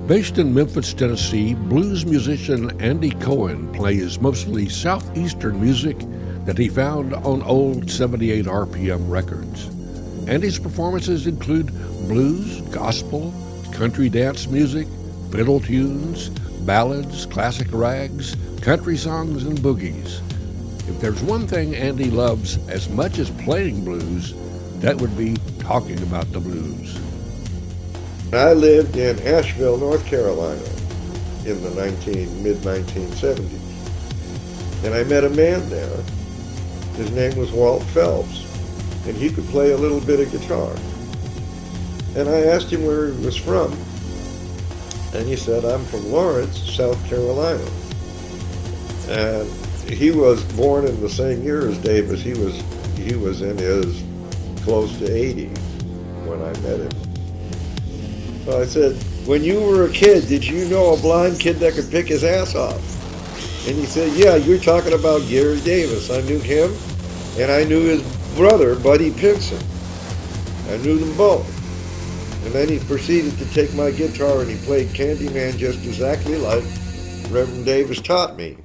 Based in Memphis, Tennessee, blues musician Andy Cohen plays mostly southeastern music that he found on old 78 RPM records. Andy's performances include blues, gospel, country dance music, fiddle tunes, ballads, classic rags, country songs, and boogies. If there's one thing Andy loves as much as playing blues, that would be talking about the blues. I lived in Asheville, North Carolina in the mid-1970s. And I met a man there. His name was Walt Phelps, and he could play a little bit of guitar. And I asked him where he was from, and he said, I'm from Lawrence, South Carolina. And he was born in the same year as Davis. He was in his close to 80 when I met him. So I said, when you were a kid, did you know a blind kid that could pick his ass off? And he said, yeah, you're talking about Gary Davis. I knew him, and I knew his brother, Buddy Pinson. I knew them both. And then he proceeded to take my guitar, and he played Candyman just exactly like Reverend Davis taught me.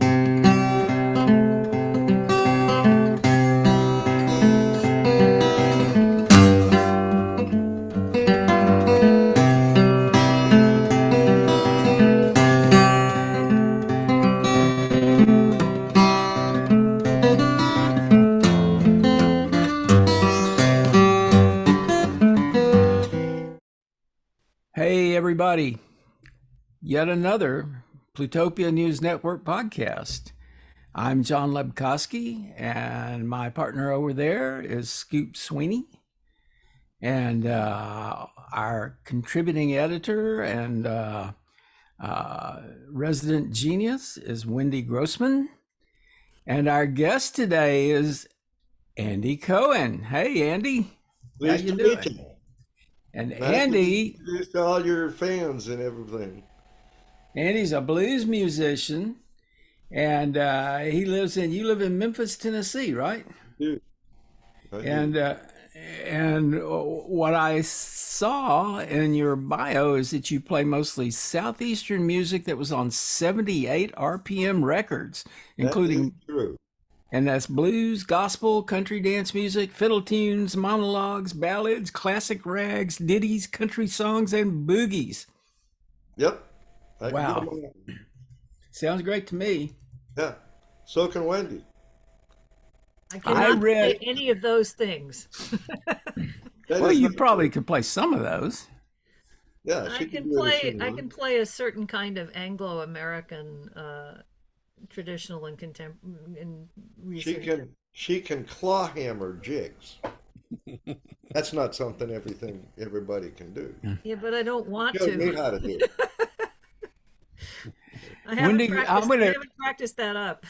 Hey, everybody. Yet another Plutopia News Network podcast. I'm John Lebkowski, and my partner over there is Scoop Sweeney. And our contributing editor and resident genius is Wendy Grossman. And our guest today is Andy Cohen. Hey, Andy. How Pleased you to meet doing? you. And Nice to Andy, introduce to all your fans and everything. Andy's a blues musician, and you live in Memphis, Tennessee, right? Dude, I And do. what I saw in your bio is that you play mostly southeastern music that was on 78 RPM records, That is including, true. and that's blues, gospel, country dance music, fiddle tunes, monologues, ballads, classic rags, ditties, country songs, and boogies. Yep, I can do them Wow, all. sounds great to me. Yeah, so can Wendy. I I cannot read, say any of those things. That well, is you not probably true. could play some of those. Yeah, I she can can do it if she play I can wants. play a certain kind of Anglo-American traditional and contemporary and She recent. can claw hammer jigs. That's not something everybody can do. Yeah, but I don't want Showed to. me how to do it. Wendy, I haven't practiced that up.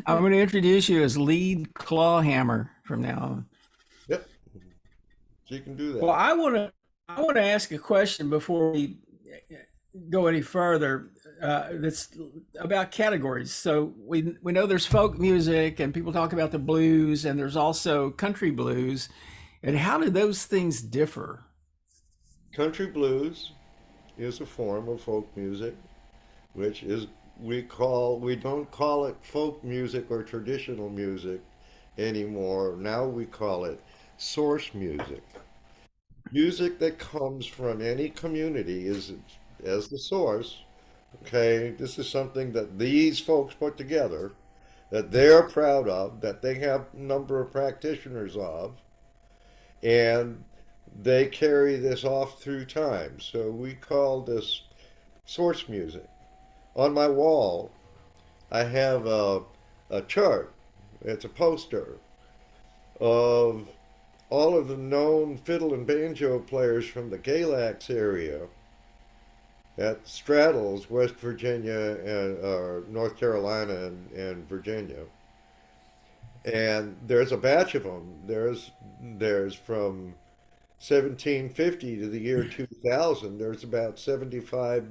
I'm gonna introduce you as lead claw hammer from now on. Yep, she can do Well, that. I wanna ask a question before we go any further. That's about categories. So we know there's folk music, and people talk about the blues, and there's also country blues. And how do those things differ? Country blues is a form of folk music, which is we don't call it folk music or traditional music anymore. Now we call it source music. Music that comes from any community is as the source. Okay, this is something that these folks put together, that they're proud of, that they have a number of practitioners of, and they carry this off through time. So we call this source music. On my wall, I have a chart. It's a poster of all of the known fiddle and banjo players from the Galax area that straddles West Virginia and North Carolina and Virginia. And there's a batch of them. There's from 1750 to the year 2000. There's about 75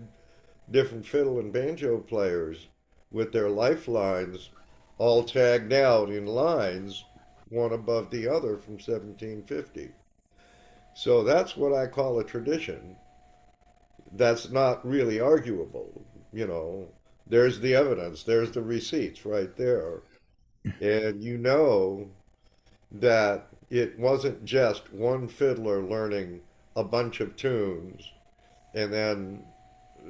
different fiddle and banjo players with their lifelines all tagged out in lines, one above the other from 1750. So that's what I call a tradition. that's not really arguable. You know, there's the evidence, there's the receipts right there. And you know that it wasn't just one fiddler learning a bunch of tunes and then,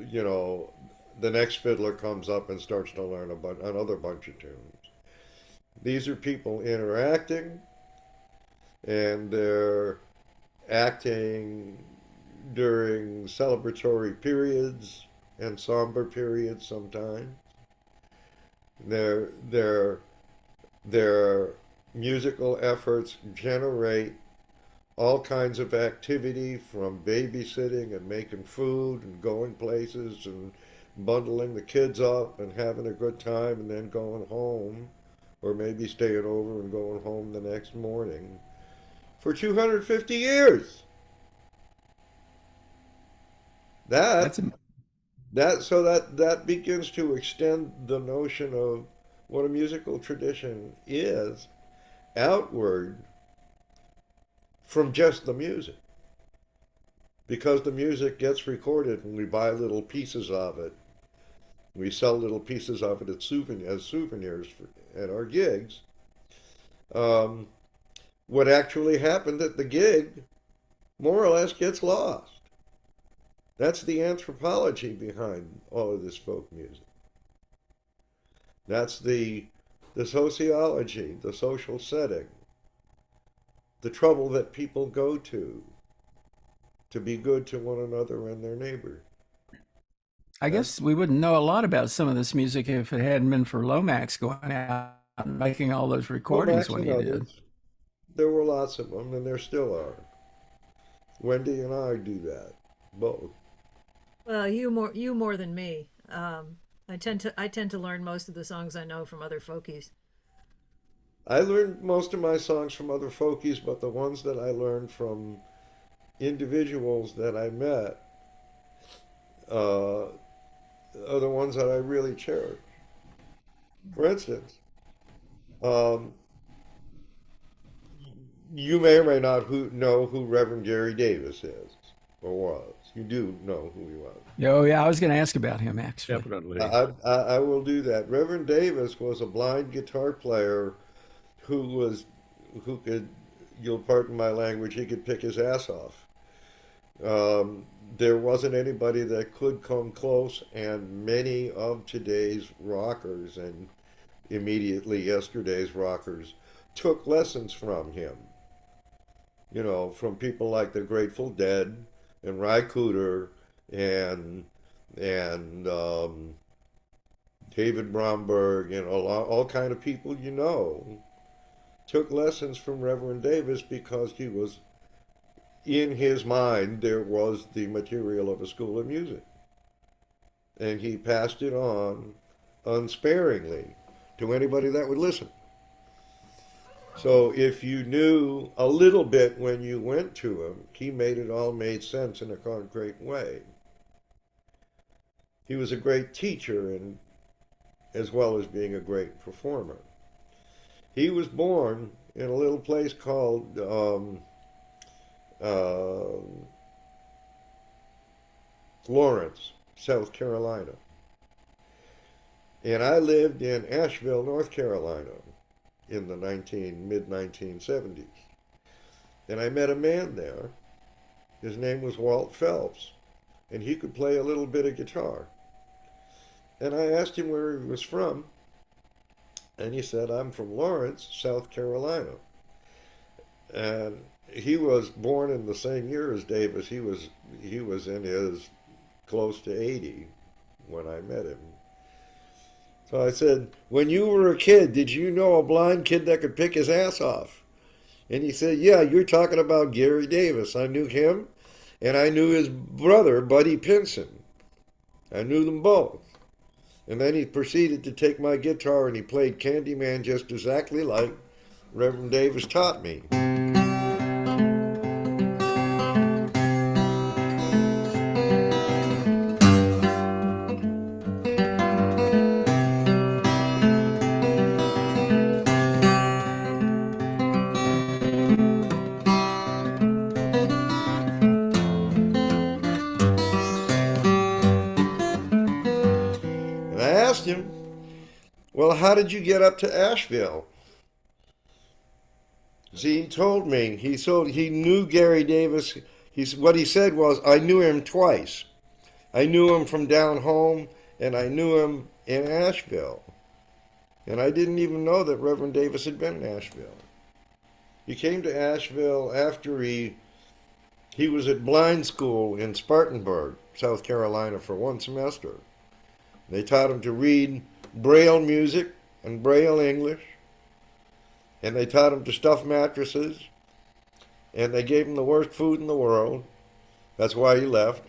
you know, the next fiddler comes up and starts to learn another bunch of tunes. These are people interacting, and they're acting during celebratory periods and somber periods sometimes. Their musical efforts generate all kinds of activity, from babysitting and making food and going places and bundling the kids up and having a good time and then going home, or maybe staying over and going home the next morning, for 250 years. That's That begins to extend the notion of what a musical tradition is outward from just the music. Because the music gets recorded and we buy little pieces of it. We sell little pieces of it as souvenirs at our gigs. What actually happened at the gig more or less gets lost. That's the anthropology behind all of this folk music. That's the sociology, the social setting, the trouble that people go to be good to one another and their neighbor. I guess we wouldn't know a lot about some of this music if it hadn't been for Lomax going out and making all those recordings when he did. There were lots of them, and there still are. Wendy and I do that, both. Well, you more than me. I tend to learn most of the songs I know from other folkies. I learned most of my songs from other folkies, but the ones that I learned from individuals that I met are the ones that I really cherish. For instance, you may or may not know who Reverend Gary Davis is, or was. You do know who he was. Oh, yeah, I was going to ask about him, actually. Definitely. I will do that. Reverend Davis was a blind guitar player who could, you'll pardon my language, he could pick his ass off. There wasn't anybody that could come close, and many of today's rockers and immediately yesterday's rockers took lessons from him. You know, from people like the Grateful Dead and Ry Cooder and David Bromberg and all kind of people you know took lessons from Reverend Davis, because he was, in his mind, there was the material of a school of music. And he passed it on unsparingly to anybody that would listen. So if you knew a little bit when you went to him, he made it all made sense in a concrete way. He was a great teacher, and as well as being a great performer. He was born in a little place called Lawrence, South Carolina. And I lived in Asheville, North Carolina in the mid-1970s. And I met a man there. His name was Walt Phelps, and he could play a little bit of guitar. And I asked him where he was from, and he said, I'm from Lawrence, South Carolina. And he was born in the same year as Davis. He was in his close to 80 when I met him. So I said, when you were a kid, did you know a blind kid that could pick his ass off? And he said, yeah, you're talking about Gary Davis. I knew him, and I knew his brother, Buddy Pinson. I knew them both. And then he proceeded to take my guitar, and he played Candyman just exactly like Reverend Davis taught me. well, how did you get up to Asheville? See, he told me, he knew Gary Davis. What he said was, I knew him twice. I knew him from down home, and I knew him in Asheville. And I didn't even know that Reverend Davis had been in Asheville. He came to Asheville after he was at blind school in Spartanburg, South Carolina, for one semester. They taught him to read Braille music and Braille English, and they taught him to stuff mattresses, and they gave him the worst food in the world. That's why he left.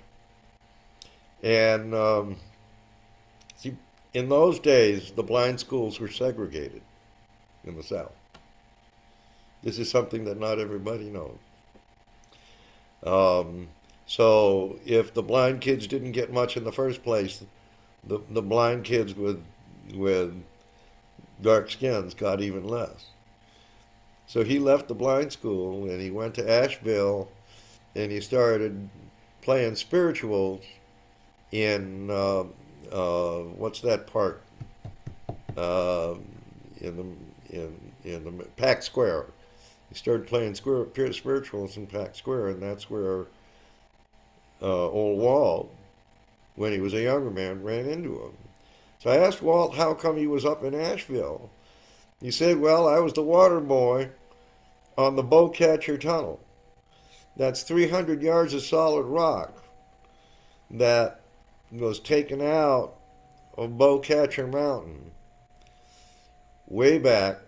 And see, in those days, the blind schools were segregated in the South. This is something that not everybody knows. So if the blind kids didn't get much in the first place, the blind kids with dark skins got even less. So he left the blind school and he went to Asheville and he started playing spirituals in what's that park in the Pack Square. He started playing spirituals in Pack Square, and that's where old Walt, when he was a younger man, ran into him. So I asked Walt how come he was up in Asheville. He said, well, I was the water boy on the Bowcatcher Tunnel. That's 300 yards of solid rock that was taken out of Bowcatcher Mountain way back.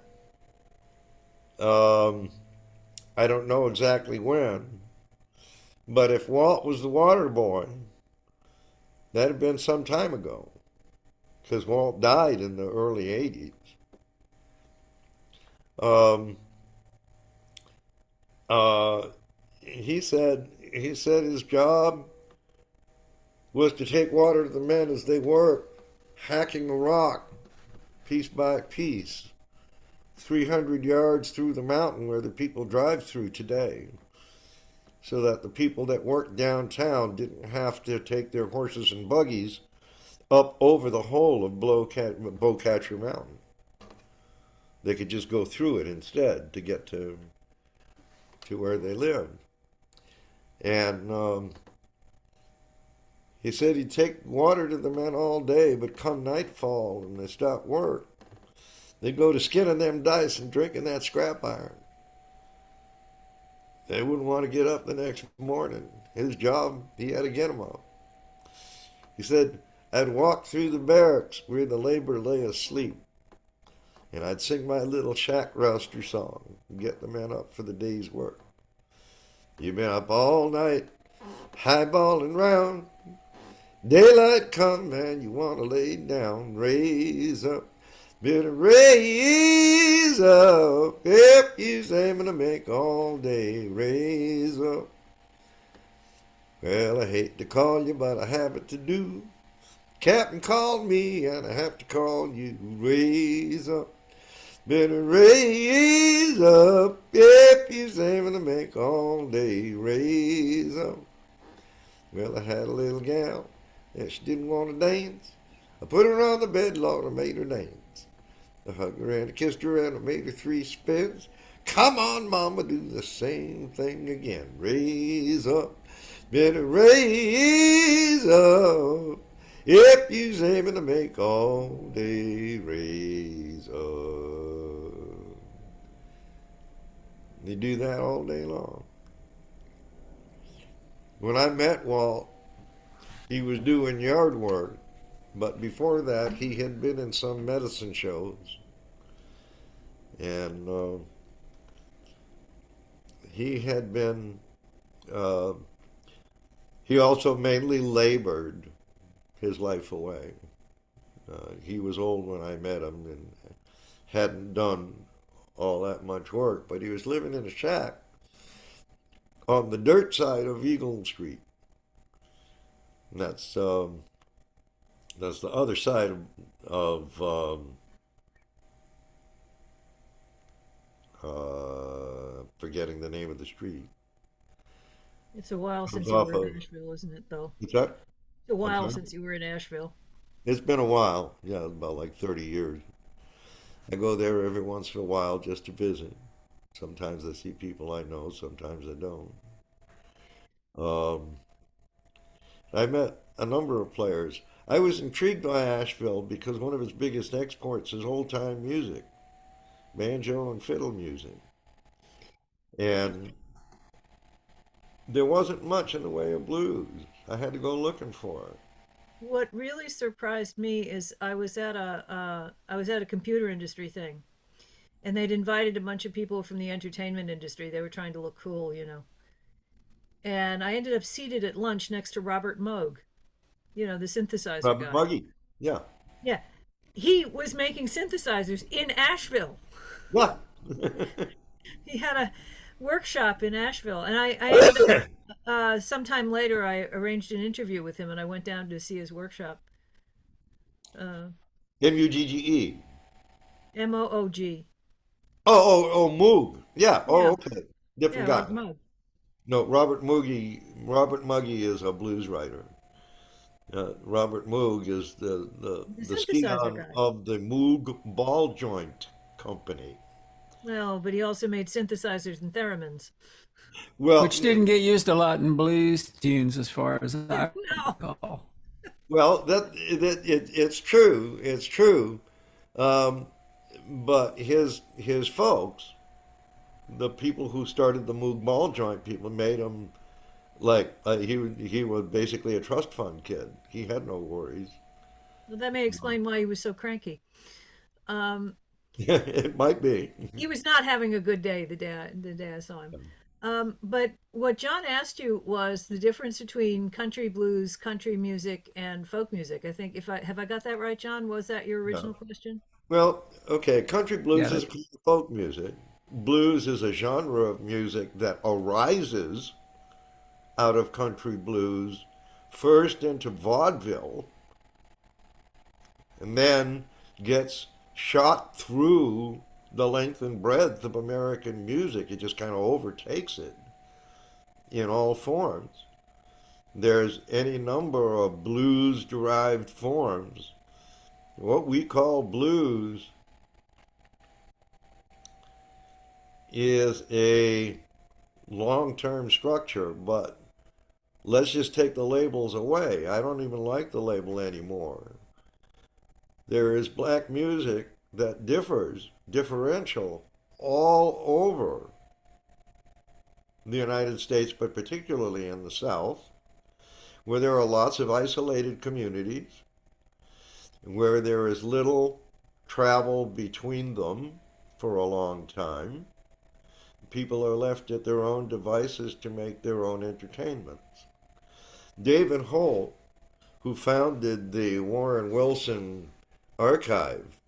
I don't know exactly when, but if Walt was the water boy, that had been some time ago, because Walt died in the early 80s. He said his job was to take water to the men as they worked, hacking the rock piece by piece, 300 yards through the mountain where the people drive through today, so that the people that worked downtown didn't have to take their horses and buggies up over the whole of Bowcatcher Mountain. They could just go through it instead to get to where they lived. And he said he'd take water to the men all day, but come nightfall and they stopped work, they'd go to skinning them dice and drinking that scrap iron. They wouldn't want to get up the next morning. His job, he had to get them up. He said, I'd walk through the barracks where the labor lay asleep, and I'd sing my little shack rouster song and get the men up for the day's work. You've been up all night, highballing round. Daylight come and you want to lay down. Raise up, better raise up. If you's aiming to make all day, raise up. Well, I hate to call you, but I have it to do. Captain called me and I have to call you. Raise up, better raise up. If you's aiming to make all day, raise up. Well, I had a little gal and she didn't want to dance. I put her on the bed, Lord, I made her dance. I hugged her and I kissed her and I made her 3 spins. Come on, mama, do the same thing again. Raise up, better raise up. If you's aiming to make all day, raise up. They do that all day long. When I met Walt, he was doing yard work, but before that he had been in some medicine shows, and he had been, he also mainly labored his life away. He was old when I met him and hadn't done all that much work, but he was living in a shack on the dirt side of Eagle Street. And that's the other side of forgetting the name of the street. It's a while since Comes you off were of, in Asheville, isn't it, though? what's that? It's a I'm while sorry? since you were in Asheville. It's been a while, yeah, about like 30 years. I go there every once in a while just to visit. Sometimes I see people I know, sometimes I don't. Um, I met a number of players. I was intrigued by Asheville because one of its biggest exports is old time music, banjo and fiddle music. And there wasn't much in the way of blues. I had to go looking for it. What really surprised me is I was at a computer industry thing, and they'd invited a bunch of people from the entertainment industry. They were trying to look cool, you know. And I ended up seated at lunch next to Robert Moog, you know, the synthesizer Robert guy. Muggy. Yeah. Yeah, he was making synthesizers in Asheville. Yeah. He had a workshop in Asheville, and I ended up sometime later I arranged an interview with him, and I went down to see his workshop. Uh, Mugge. Moog. Oh, Moog. Yeah. Oh, Yeah, okay. Different yeah, guy. Robert Moog. No, Robert Muggy is a blues writer. Robert Moog is The the synthesizer scion guy. of the Moog Ball Joint Company. Well, but he also made synthesizers and theremins. Well, which didn't get used a lot in blues tunes, as far as I No. recall. it's true. It's true. Um, but his folks, the people who started the Moog Ball Joint people, made him like he was basically a trust fund kid. He had no worries. Well, that may explain why he was so cranky. Um, It might be. he was not having a good day the day I saw him. But what John asked you was the difference between country blues, country music, and folk music. I think if I have I got that right, John? Was that your No. original question? Well, okay, country Yeah, blues is kind of folk music. Blues is a genre of music that arises out of country blues, first into vaudeville, and then gets shot through the length and breadth of American music. It just kind of overtakes it in all forms. There's any number of blues derived forms. What we call blues is a long term structure, but let's just take the labels away. I don't even like the label anymore. There is black music that differential, all over the United States, but particularly in the South, where there are lots of isolated communities, where there is little travel between them for a long time. People are left at their own devices to make their own entertainments. David Holt, who founded the Warren Wilson Archive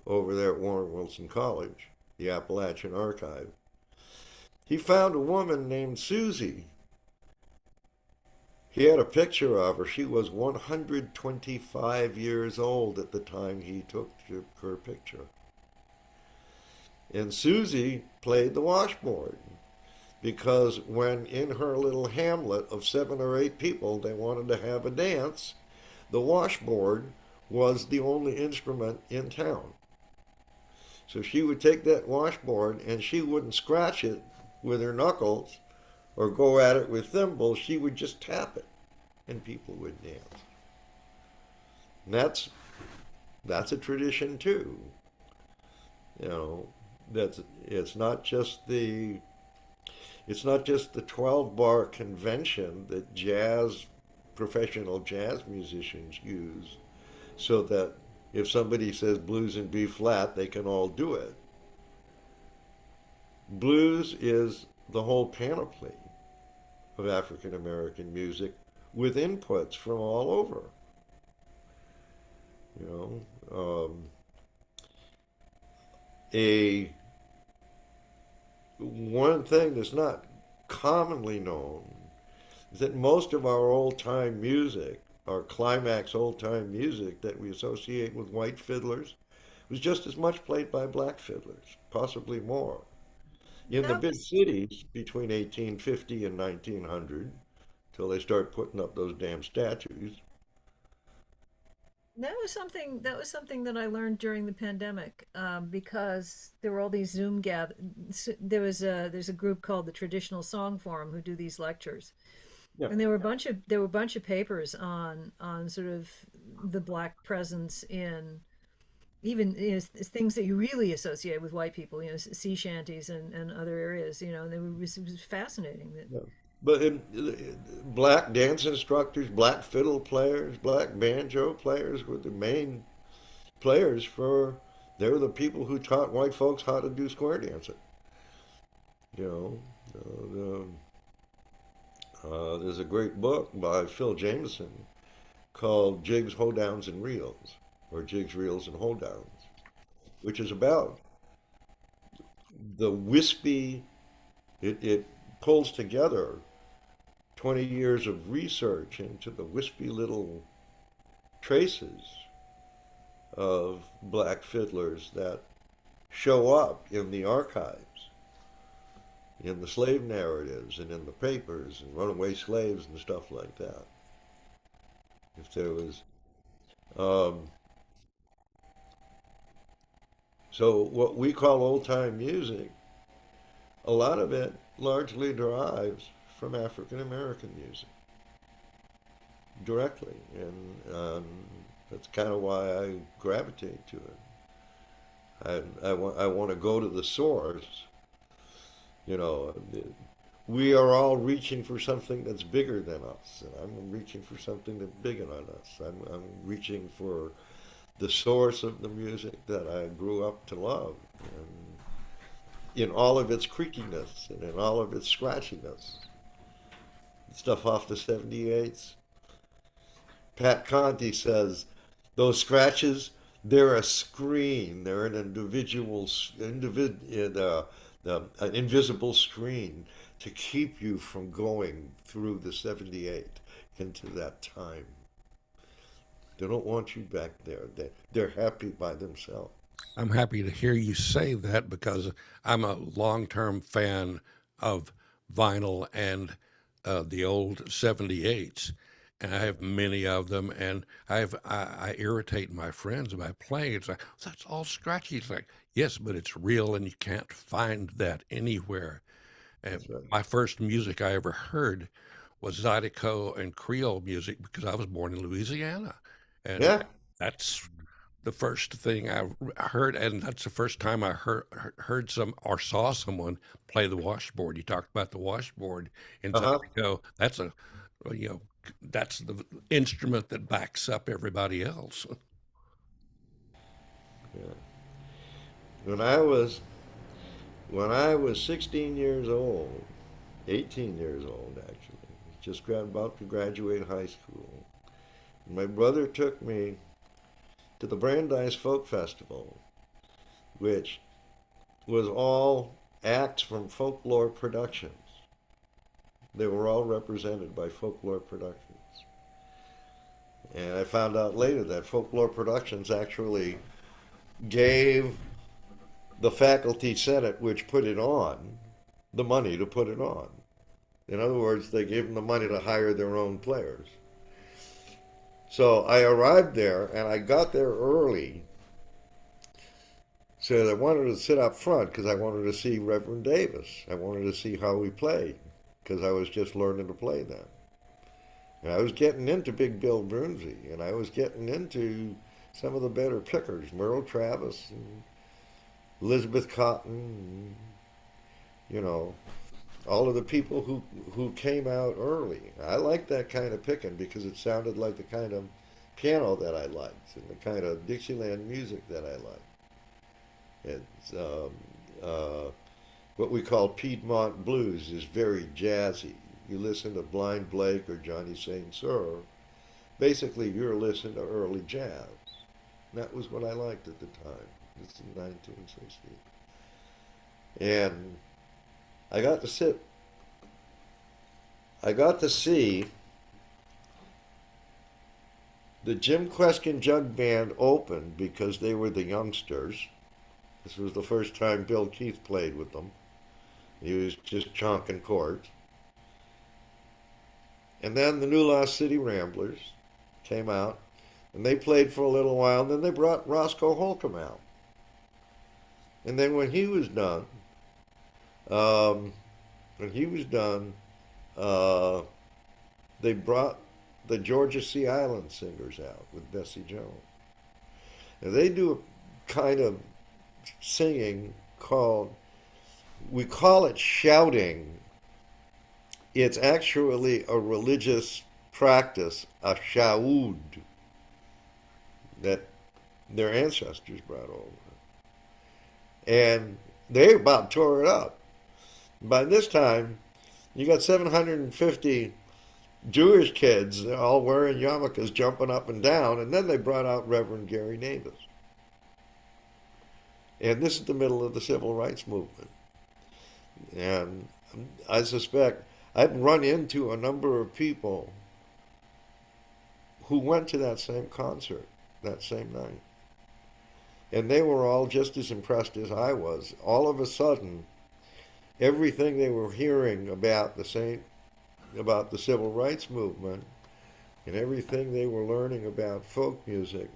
over there at Warren Wilson College, the Appalachian Archive, he found a woman named Susie. He had a picture of her. She was 125 years old at the time he took her picture. And Susie played the washboard because when in her little hamlet of 7 or 8 people they wanted to have a dance, the washboard was the only instrument in town. So she would take that washboard and she wouldn't scratch it with her knuckles or go at it with thimbles. She would just tap it and people would dance. And that's a tradition too. You know, that's it's not just the 12 bar convention that professional jazz musicians use so that if somebody says blues in B flat, they can all do it. Blues is the whole panoply of African American music with inputs from all over. You know, a one thing that's not commonly known is that most of our old time music, our climax old time music that we associate with white fiddlers, was just as much played by black fiddlers, possibly more. In the That big was cities between 1850 and 1900, till they start putting up those damn statues. That was something that I learned during the pandemic, because there were all these Zoom gather. There's a group called the Traditional Song Forum who do these lectures, Yeah. and there were a bunch of papers on sort of the black presence in even, things that you really associate with white people, sea shanties and other areas, and it was fascinating. That Yeah. But black dance instructors, black fiddle players, black banjo players were the main players for. They were the people who taught white folks how to do square dancing. You there's a great book by Phil Jameson called Jigs, Hoedowns, and Reels, or Jigs, Reels, and Hoedowns, which is about the wispy. It pulls together 20 years of research into the wispy little traces of black fiddlers that show up in the archives, in the slave narratives, and in the papers, and runaway slaves and stuff like that. If there was, um, so what we call old time music, a lot of it largely derives from African American music directly, and that's kind of why I gravitate to it. I want to go to the source. You know, we are all reaching for something that's bigger than us, and I'm reaching for something that's bigger than us. I'm reaching for the source of the music that I grew up to love, and in all of its creakiness and in all of its scratchiness. Stuff off the 78s. Pat Conti says those scratches, they're a screen. They're an an invisible screen to keep you from going through the 78 into that time. They don't want you back there. They're happy by themselves. I'm happy to hear you say that because I'm a long-term fan of vinyl and the old 78s, and I have many of them. And I irritate my friends by playing. It's like that's all scratchy. It's like yes, but it's real, and you can't find that anywhere. And That's right. my first music I ever heard was Zydeco and Creole music because I was born in Louisiana, and Yeah. that's the first thing I heard, and that's the first time I heard some or saw someone play the washboard. You talked about the washboard in Uh-huh. Zydeco. That's you know, that's the instrument that backs up everybody else. Yeah. When I was when I was 16 years old, 18 years old actually, just about to graduate high school, my brother took me to the Brandeis Folk Festival, which was all acts from Folklore Productions. They were all represented by Folklore Productions. And I found out later that Folklore Productions actually gave the faculty senate, which put it on, the money to put it on. In other words, they gave them the money to hire their own players. So I arrived there and I got there early. So I wanted to sit up front because I wanted to see Reverend Davis. I wanted to see how he played because I was just learning to play then. And I was getting into Big Bill Brunsey, and I was getting into some of the better pickers, Merle Travis and Elizabeth Cotton, and, you know, all of the people who came out early. I liked that kind of picking because it sounded like the kind of piano that I liked and the kind of Dixieland music that I liked. It's what we call Piedmont blues is very jazzy. You listen to Blind Blake or Johnny St. Cyr, basically you're listening to early jazz. And that was what I liked at the time. It's in 1960. And I got to sit, I got to see the Jim Kweskin Jug Band open because they were the youngsters. This was the first time Bill Keith played with them. He was just chonking chords. And then the New Lost City Ramblers came out. And they played for a little while, and then they brought Roscoe Holcomb out. And then when he was done, um, when he was done, uh, they brought the Georgia Sea Island Singers out with Bessie Jones. And they do a kind of singing called, we call it shouting. It's actually a religious practice, a shaud, that their ancestors brought over. And they about tore it up. By this time, you got 750 Jewish kids all wearing yarmulkes jumping up and down, and then they brought out Reverend Gary Davis. And this is the middle of the civil rights movement. And I suspect I've run into a number of people who went to that same concert that same night. And they were all just as impressed as I was. All of a sudden, everything they were hearing about the civil rights movement and everything they were learning about folk music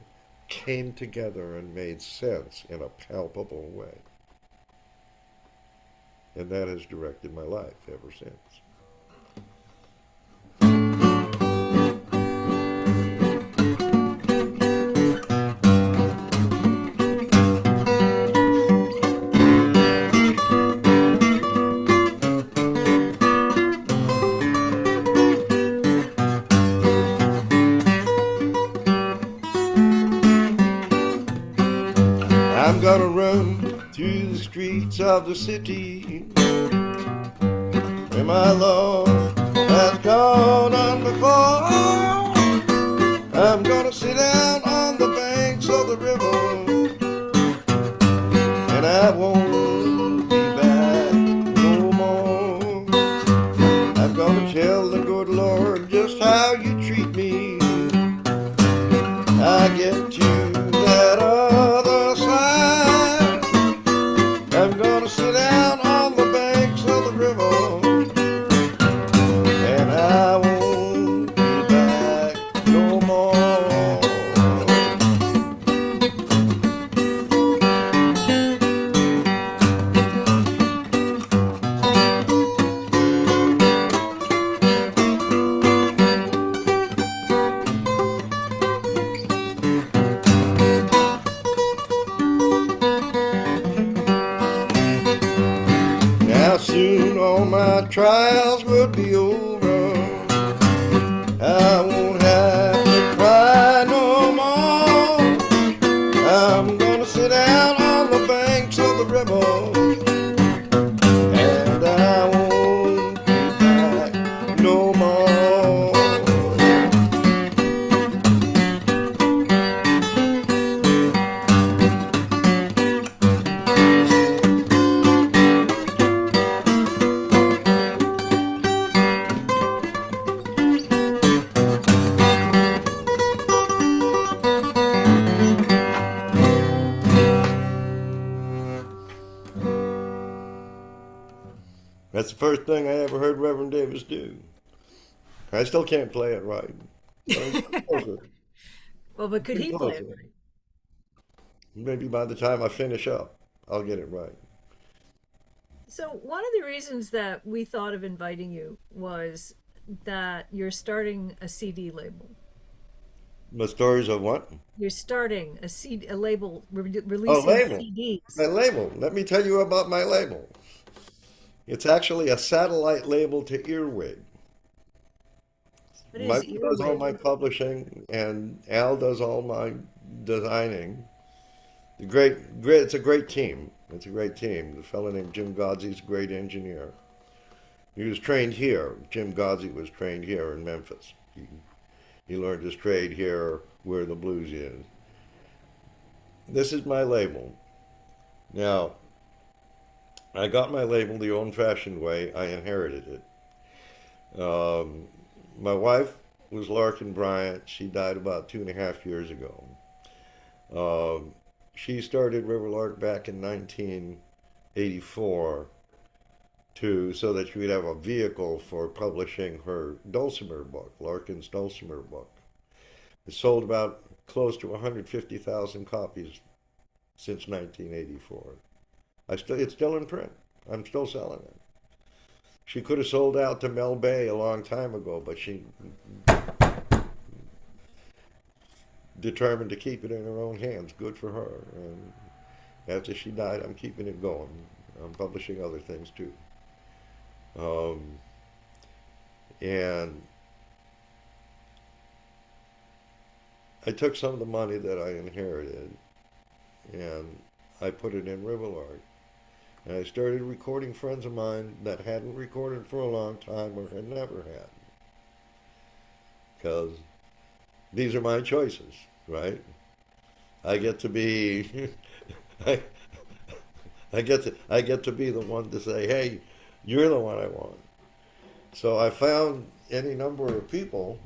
came together and made sense in a palpable way. And that has directed my life ever since. I'm gonna run through the streets of the city where my Lord has gone on before. I'm gonna sit down on the banks of the river, and I won't be back no more. I'm gonna tell the good Lord just how you treat me. I get to that other side. I'm gonna sit down on the banks of the river, and I won't be back no more. Now soon all my trials will be over. I won't have to cry no more. I'm gonna sit down on the banks of the river, and I won't be back no more. That's the first thing I ever heard Reverend Davis do. I still can't play it right. Well, but could he play it right? Maybe by the time I finish up, I'll get it right. So one of the reasons that we thought of inviting you was that you're starting a CD label. The stories of what? You're starting a label Oh, releasing label. CDs. My label. Let me tell you about my label. It's actually a satellite label to Earwig. What is Mike does all Earwig? my publishing, and Al does all my designing. It's a great team. It's a great team. The fellow named Jim Godsey's a great engineer. He was trained here. Jim Godsey was trained here in Memphis. He learned his trade here where the blues is. This is my label. Now, I got my label the old-fashioned way. I inherited it. My wife was Larkin Bryant. She died about 2.5 years ago. She started River Lark back in 1984 so that she would have a vehicle for publishing her Dulcimer book, Larkin's Dulcimer book. It sold about close to 150,000 copies since 1984. It's still in print. I'm still selling it. She could have sold out to Mel Bay a long time ago, but she determined to keep it in her own hands. Good for her. And after she died, I'm keeping it going. I'm publishing other things too. Um, and I took some of the money that I inherited and I put it in Riverlark. And I started recording friends of mine that hadn't recorded for a long time or had never had. Because these are my choices, right? I get to be I, I get to be the one to say, hey, you're the one I want. So I found any number of people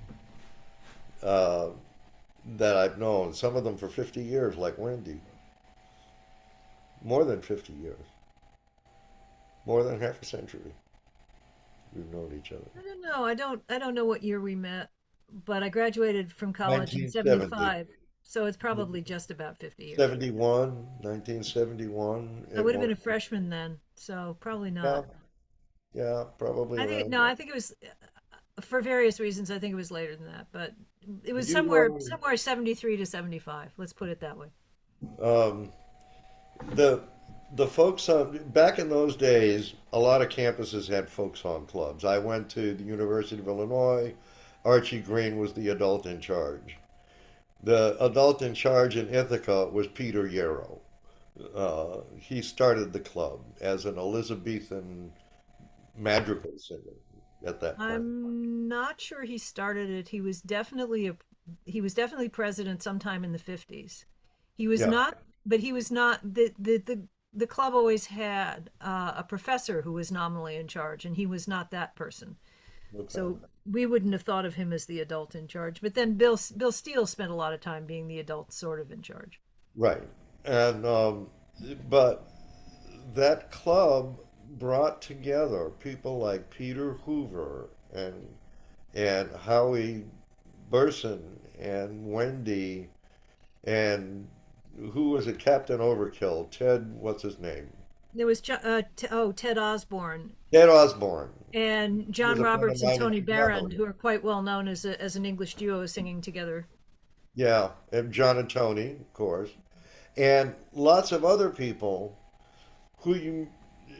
uh, that I've known, some of them for 50 years, like Wendy, more than 50 years, more than half a century. We've known each other. I don't know. I don't know what year we met, but I graduated from college in 1970. 75. So it's probably just about 50 years. 71, 1971. I It would have been was, a freshman then, so probably yeah, not. yeah, probably I think around no, that. I think it was for various reasons. I think it was later than that, but it was You, somewhere 73 to 75. Let's put it that way. um, the the folk song back in those days, a lot of campuses had folk song clubs. I went to the University of Illinois. Archie Green was the adult in charge. The adult in charge in Ithaca was Peter Yarrow. He started the club as an Elizabethan madrigal singer at that time. I'm not sure he started it. He was definitely president sometime in the 50s. He was Yeah. not, but he was not the club always had a professor who was nominally in charge, and he was not that person. Okay. So we wouldn't have thought of him as the adult in charge. But then Bill Steele spent a lot of time being the adult sort of in charge. Right. And but that club brought together people like Peter Hoover and Howie Burson and Wendy and who was it? Captain Overkill, Ted, what's his name? There was Ted Osborne Ted Osborne. and He was John a friend of Roberts and mine in Tony Chicago. Barrand, who are quite well known as an English duo singing together. Yeah, and John and Tony, of course, and lots of other people who you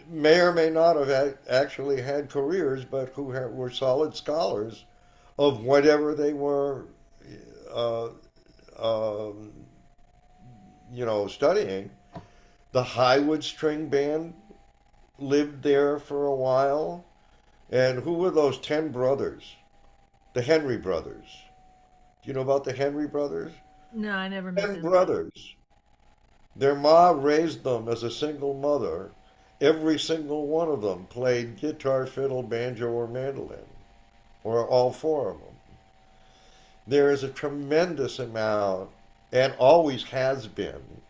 may or may not have actually had careers, but who were solid scholars of whatever they were, uh, um, studying. The Highwood String Band lived there for a while. And who were those 10 brothers? The Henry brothers. Do you know about the Henry brothers? No, I never met 10 them. brothers. Their ma raised them as a single mother. Every single one of them played guitar, fiddle, banjo, or mandolin, or all four of them. There is a tremendous amount, and always has been,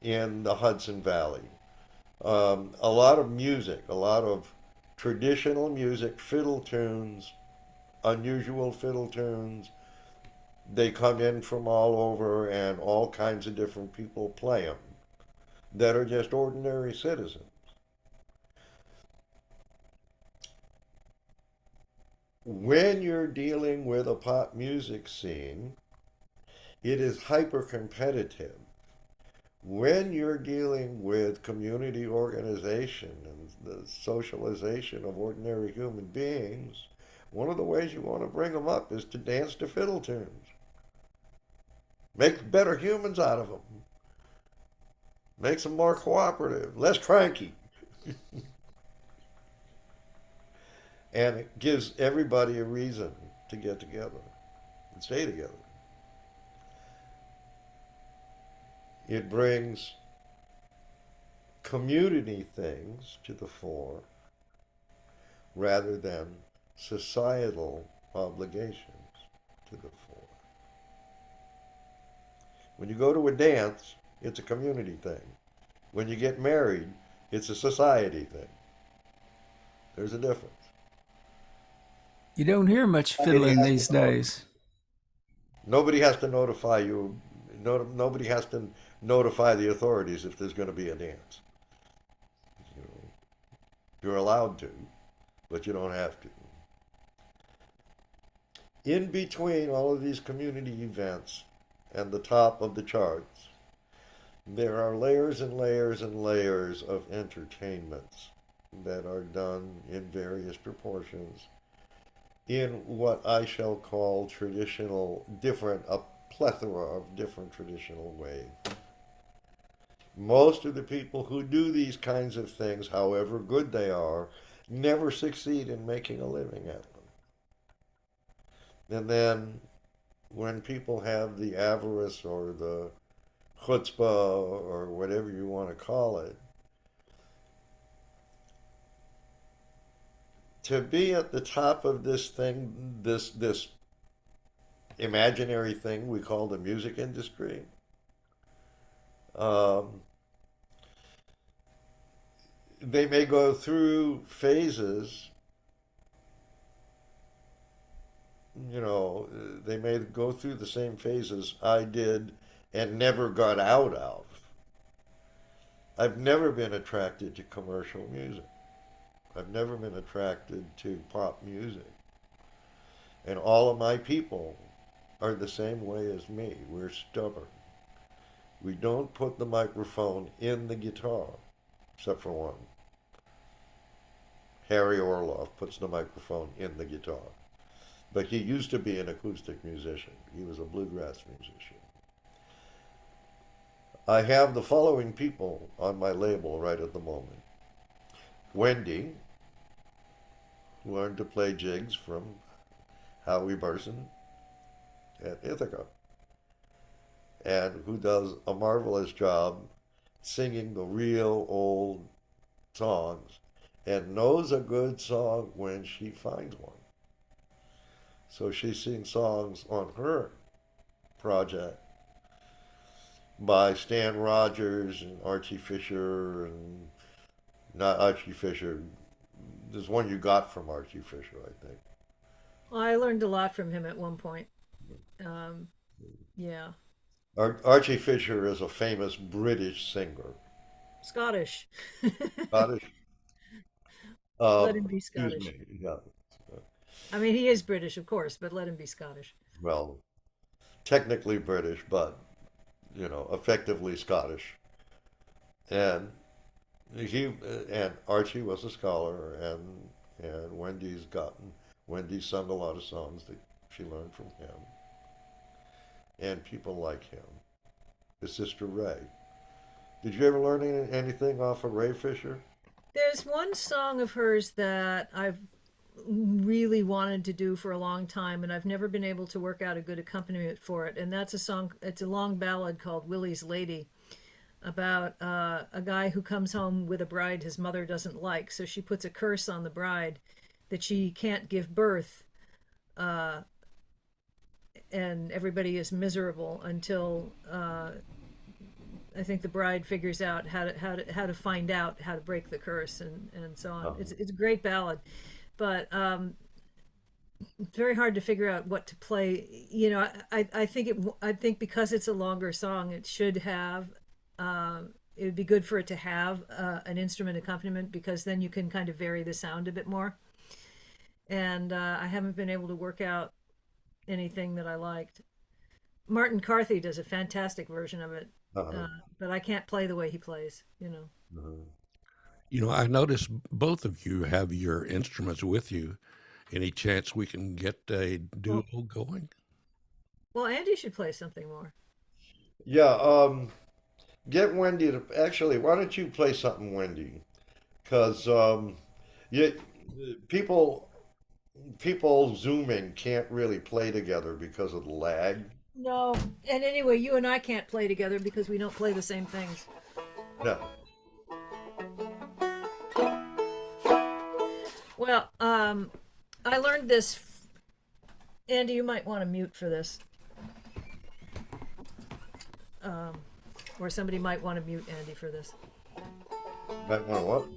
in the Hudson Valley. A lot of music, a lot of traditional music, fiddle tunes, unusual fiddle tunes. They come in from all over, and all kinds of different people play them that are just ordinary citizens. When you're dealing with a pop music scene, it is hyper competitive. When you're dealing with community organization and the socialization of ordinary human beings, one of the ways you want to bring them up is to dance to fiddle tunes. Make better humans out of them. Makes them more cooperative, less cranky, and it gives everybody a reason to get together and stay together. It brings community things to the fore rather than societal obligations to the fore. When you go to a dance, it's a community thing. When you get married, it's a society thing. There's a difference. You don't hear much fiddling these days. Nobody has to notify you. No, nobody has to notify the authorities if there's going to be a dance. You know, you're allowed to, but you don't have to. In between all of these community events and the top of the charts, there are layers and layers and layers of entertainments that are done in various proportions in what I shall call traditional, a plethora of different traditional ways. Most of the people who do these kinds of things, however good they are, never succeed in making a living at them. And then when people have the avarice or the chutzpah or whatever you want to call it, to be at the top of this thing, this imaginary thing we call the music industry, um, they may go through phases. You know, they may go through the same phases I did and never got out of. I've never been attracted to commercial music. I've never been attracted to pop music. And all of my people are the same way as me. We're stubborn. We don't put the microphone in the guitar, except for one. Harry Orloff puts the microphone in the guitar. But he used to be an acoustic musician. He was a bluegrass musician. I have the following people on my label right at the moment. Wendy learned to play jigs from Howie Burson at Ithaca, and who does a marvelous job singing the real old songs and knows a good song when she finds one. So she sings songs on her project by Stan Rogers and Archie Fisher, and not Archie Fisher. There's one you got from Archie Fisher, I think. Well, I learned a lot from him at one point. Um, yeah. Archie Fisher is a famous British singer. Scottish. Scottish? Let him be Excuse Scottish. me. Yeah. I mean, he is British, of course, but let him be Scottish. Well, technically British, but effectively Scottish. And he and Archie was a scholar, and Wendy sung a lot of songs that she learned from him, and people like him. His sister Ray. Did you ever learn anything off of Ray Fisher? There's one song of hers that I've really wanted to do for a long time, and I've never been able to work out a good accompaniment for it. And that's a song, it's a long ballad called Willie's Lady, about a guy who comes home with a bride his mother doesn't like. So she puts a curse on the bride that she can't give birth, and everybody is miserable until I think the bride figures out how to find out how to break the curse, and so on. It's a great ballad, but it's very hard to figure out what to play. I think because it's a longer song, it should have. It would be good for it to have an instrument accompaniment, because then you can kind of vary the sound a bit more. And I haven't been able to work out anything that I liked. Martin Carthy does a fantastic version of it, but I can't play the way he plays. I noticed both of you have your instruments with you. Any chance we can get a duo going? Well, Andy should play something more. Yeah, get Wendy to actually. Why don't you play something, Wendy? Because you, people zooming can't really play together because of the lag. No, and anyway, you and I can't play together because we don't play the same things. No. Well, I learned this. Andy, you might want to mute for this. Or somebody might want to mute Andy for this. Might want what?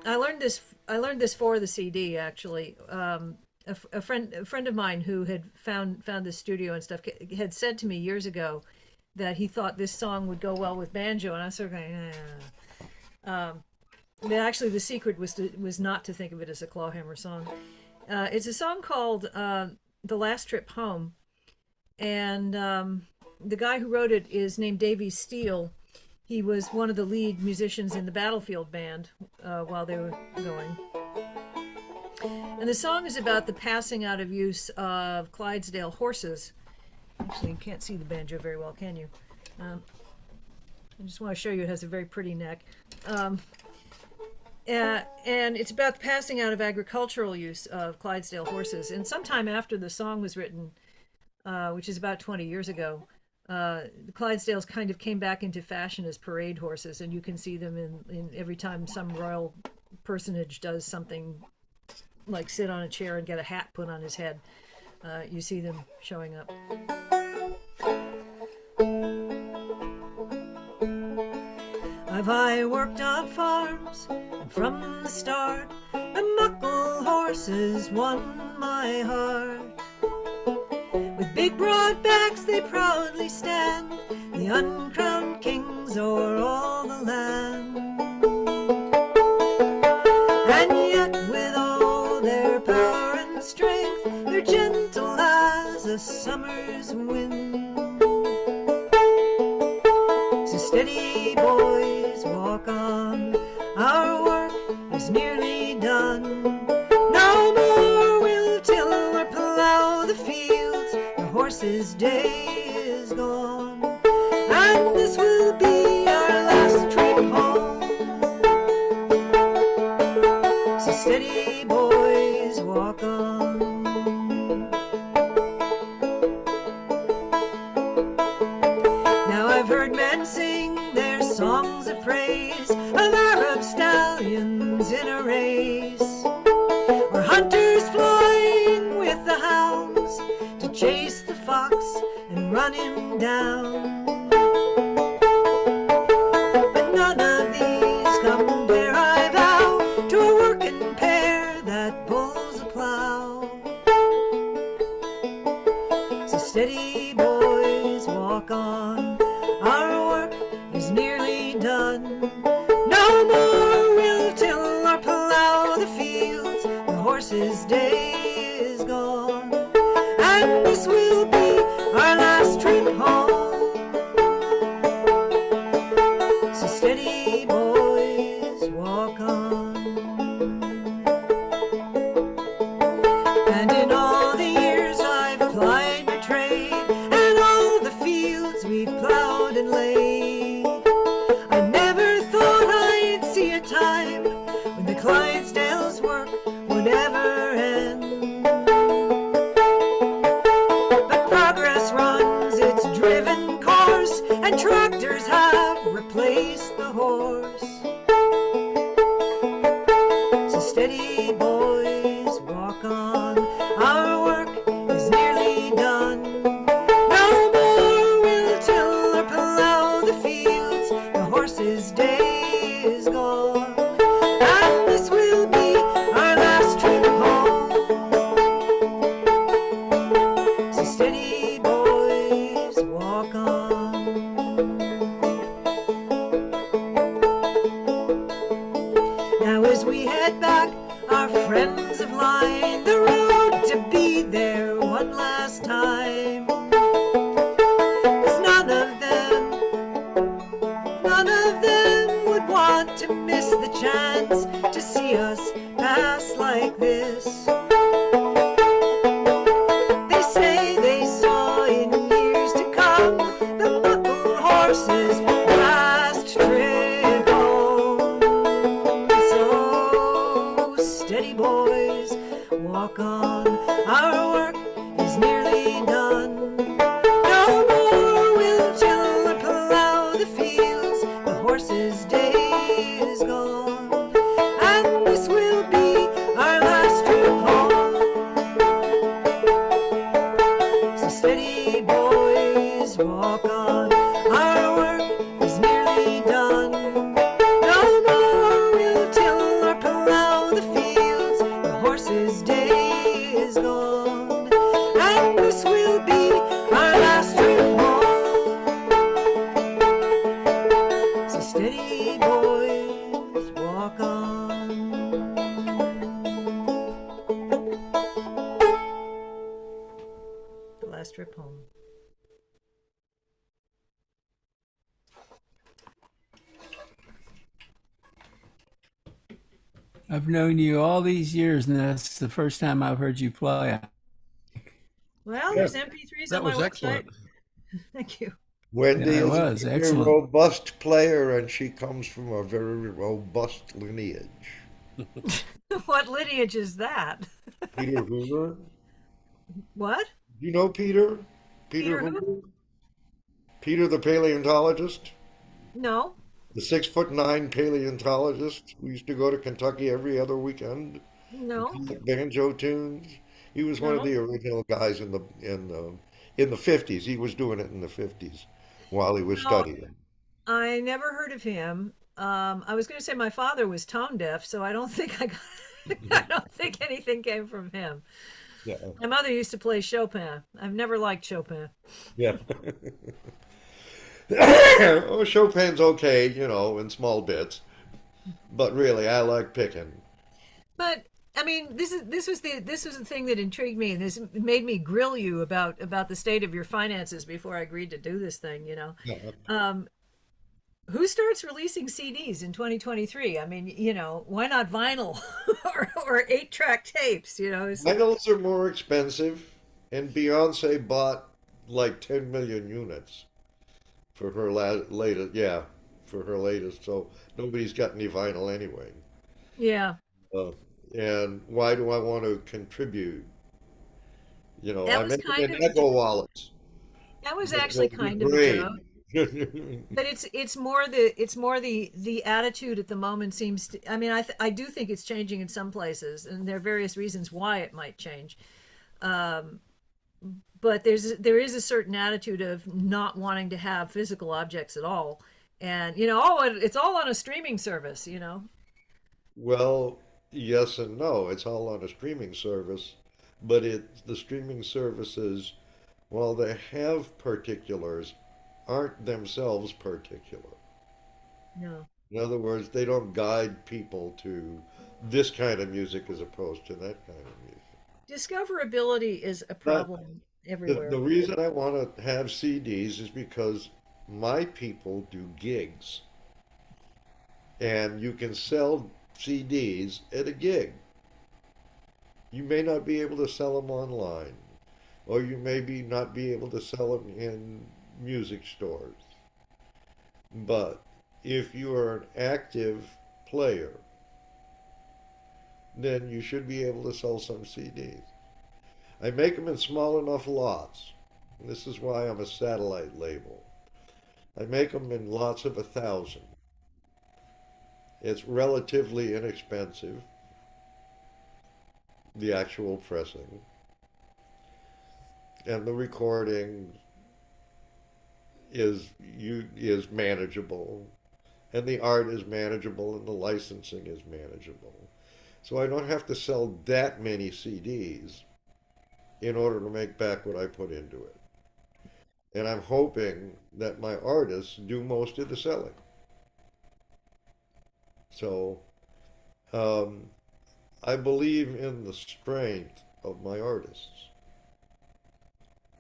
I learned this for the CD, actually. a friend of mine who had found this studio and stuff had said to me years ago that he thought this song would go well with banjo, and I was sort of going, but actually the secret was not to think of it as a clawhammer song. It's a song called "The Last Trip Home," and the guy who wrote it is named Davy Steele. He was one of the lead musicians in the Battlefield band while they were going. And the song is about the passing out of use of Clydesdale horses. Actually, you can't see the banjo very well, can you? I just want to show you it has a very pretty neck. And it's about the passing out of agricultural use of Clydesdale horses. And sometime after the song was written, which is about 20 years ago, the Clydesdales kind of came back into fashion as parade horses, and you can see them in every time some royal personage does something like sit on a chair and get a hat put on his head. You see them showing up. I worked on farms, and from the start, the muckle horses won my heart. With big broad backs they proudly stand, the uncrowned kings o'er all the land. And yet with all their power and strength, they're gentle as a summer's wind. So steady, boys, walk on, our work is nearly done. No more we'll till or plough the fields, the horses' day is gone. And this will be our last trip home. So steady, boys, walk on. Now I've heard men sing their songs of praise of Arab stallions in a race, or hunters flying with the hounds to chase the fox and run him down. But none of these compare, I vow, to a working pair that pulls a plow. So steady, boys, walk on, our work is nearly done. No more we'll till or plough the fields, the horses' day is gone. And this will be our last trip home. So steady, boys, walk on. And in all the years I've plied my trade, and all the fields we've plowed and laid, I never thought I'd see a time when the Clydesdales' work would ever end. But progress runs its driven course, and tractors have replaced the horse. So steady, boys, walk on, our work is nearly done. No more we'll till or plough the fields, the horses' day is gone. And this will be our last trip home. So steady, boys, walk on. Now as we head back, our friends have lined the road to be there one last time. 'Cause none of them would want to miss the chance to see us pass like this. They say they saw in years to come the muckle horses' last trip home. So steady, boys, walk on, our work is nearly done. No more we'll till or plough the fields, the horses' day is gone. And this will be our last trip home. So steady, boys, walk on, our work is nearly done. No more we'll till or plough the fields, the horses' day last trip home. I've known you all these years, and that's the first time I've heard you play. Well, Yeah, there's MP3s that on my was website. excellent. Thank you. Wendy Yeah, it is a was very excellent. robust player, and she comes from a very robust lineage. What lineage is that? Peter Hoover. What? You know Peter? Peter Peter who? Hoover? Peter the paleontologist? No. The 6'9" paleontologist who used to go to Kentucky every other weekend and No. collect banjo tunes. He was one of No. the original guys in the 50s. He was doing it in the 50s while he was No. studying. I never heard of him. I was going to say my father was tone deaf, so I don't think I got, I don't think anything came from him. Yeah. My mother used to play Chopin. I've never liked Chopin. Yeah. Oh, Chopin's okay, in small bits, but really, I like picking. But I mean, this was the thing that intrigued me, and this made me grill you about the state of your finances before I agreed to do this thing. Yeah. Um, who starts releasing CDs in 2023? I mean, why not vinyl or 8-track tapes? Vinyls are more expensive, and Beyonce bought like 10 million units for her latest. Yeah, for her latest. So nobody's got any vinyl anyway. Yeah, Uh, and why do I want to contribute? that I was make them kind in of Echo wallets. that was They're actually good kind of a joke. grade. But it's more the attitude at the moment seems to. I mean, I do think it's changing in some places, and there are various reasons why it might change. Um, but there is a certain attitude of not wanting to have physical objects at all, and it's all on a streaming service. Well, yes and no. It's all on a streaming service, but the streaming services, while they have particulars, aren't themselves particular. No. In other words, they don't guide people to this kind of music as opposed to that kind of music. Discoverability is a But problem the everywhere. reason I want to have CDs is because my people do gigs, and you can sell CDs at a gig. You may not be able to sell them online, or you may not be able to sell them in music stores. But if you are an active player, then you should be able to sell some CDs. I make them in small enough lots. This is why I'm a satellite label. I make them in lots of 1,000. It's relatively inexpensive, the actual pressing, and the recording is manageable, and the art is manageable, and the licensing is manageable. So I don't have to sell that many CDs in order to make back what I put into it. And I'm hoping that my artists do most of the selling. So um, I believe in the strength of my artists.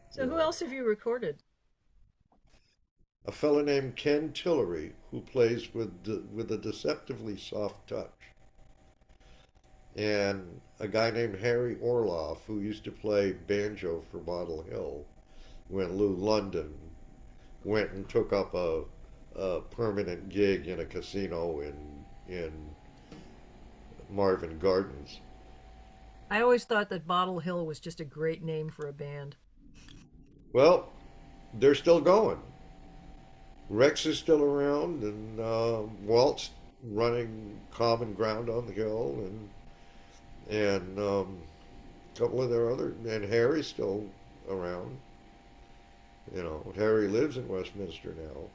So who else have you recorded? A fellow named Ken Tillery, who plays with a deceptively soft touch, and a guy named Harry Orloff, who used to play banjo for Bottle Hill when Lou London went and took up a permanent gig in a casino in Marvin Gardens. I always thought that Bottle Hill was just a great name for a band. Well, they're still going. Rex is still around, and Walt's running Common Ground on the Hill, and a couple of their other, and Harry's still around. Harry lives in Westminster now,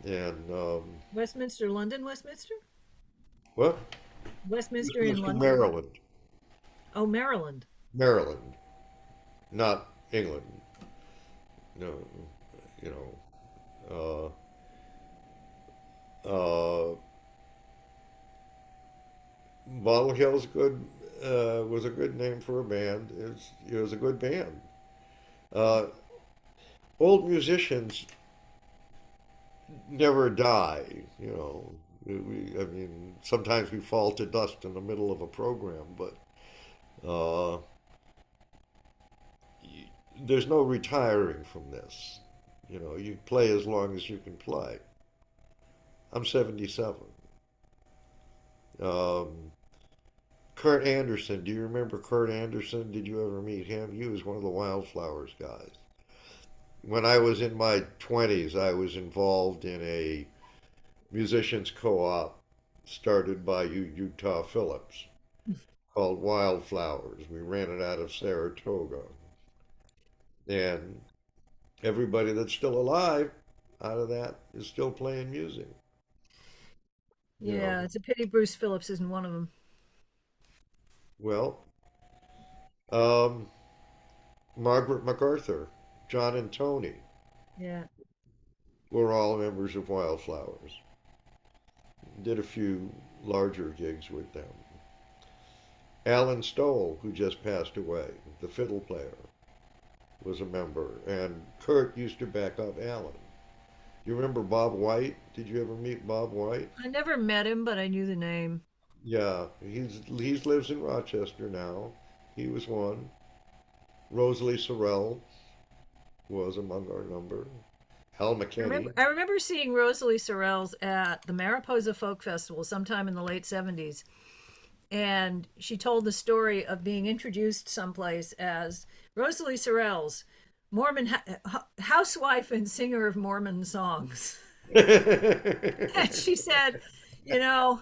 and Westminster, London, Westminster? what? Westminster in Westminster, London? Maryland, Oh, Maryland. Maryland, not England. No, you know, Bottle Hill's good was a good name for a band. It was a good band. Uh, Old musicians never die, you know. I mean, sometimes we fall to dust in the middle of a program, but uh, there's no retiring from this. You know, you play as long as you can play. I'm 77. Um, Kurt Anderson, do you remember Kurt Anderson? Did you ever meet him? He was one of the Wildflowers guys. When I was in my 20s, I was involved in a musicians co-op started by Utah Phillips called Wildflowers. We ran it out of Saratoga. And everybody that's still alive out of that is still playing music. You Yeah, know, it's a pity Bruce Phillips isn't one of them. well, um, Margaret MacArthur, John and Tony Yeah. were all members of Wildflowers. Did a few larger gigs with them. Alan Stoll, who just passed away, the fiddle player, was a member, and Kurt used to back up Alan. You remember Bob White? Did you ever meet Bob White? I never met him, but I knew the name. Yeah, he's lives in Rochester now. He was one. Rosalie Sorrell was among our number. Al McKinney. I remember seeing Rosalie Sorrells at the Mariposa Folk Festival sometime in the late 70s. And she told the story of being introduced someplace as Rosalie Sorrells, Mormon housewife and singer of Mormon songs. And she said, you know,